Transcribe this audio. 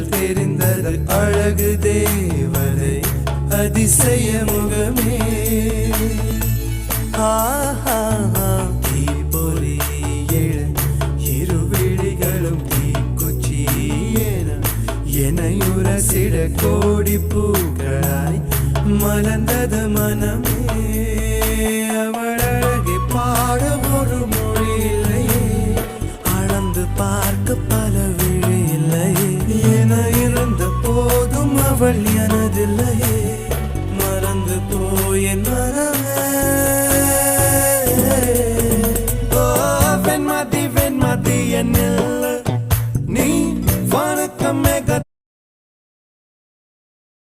கண்கள் தெரிந்தது அழகு தேவதை அதிசய முகமே தீப்பொறி எழ இருவிழிகளும் தீக்குச்சி எனையுரசிட கோடி பூக்களாய் மலர்ந்தது மனமே அவள் அழகை பாட ஒரு மொழி இல்லையே அளந்து பார்க்க பல விழி இல்லையே என இருந்த போதும் அவள் எனதில்லையே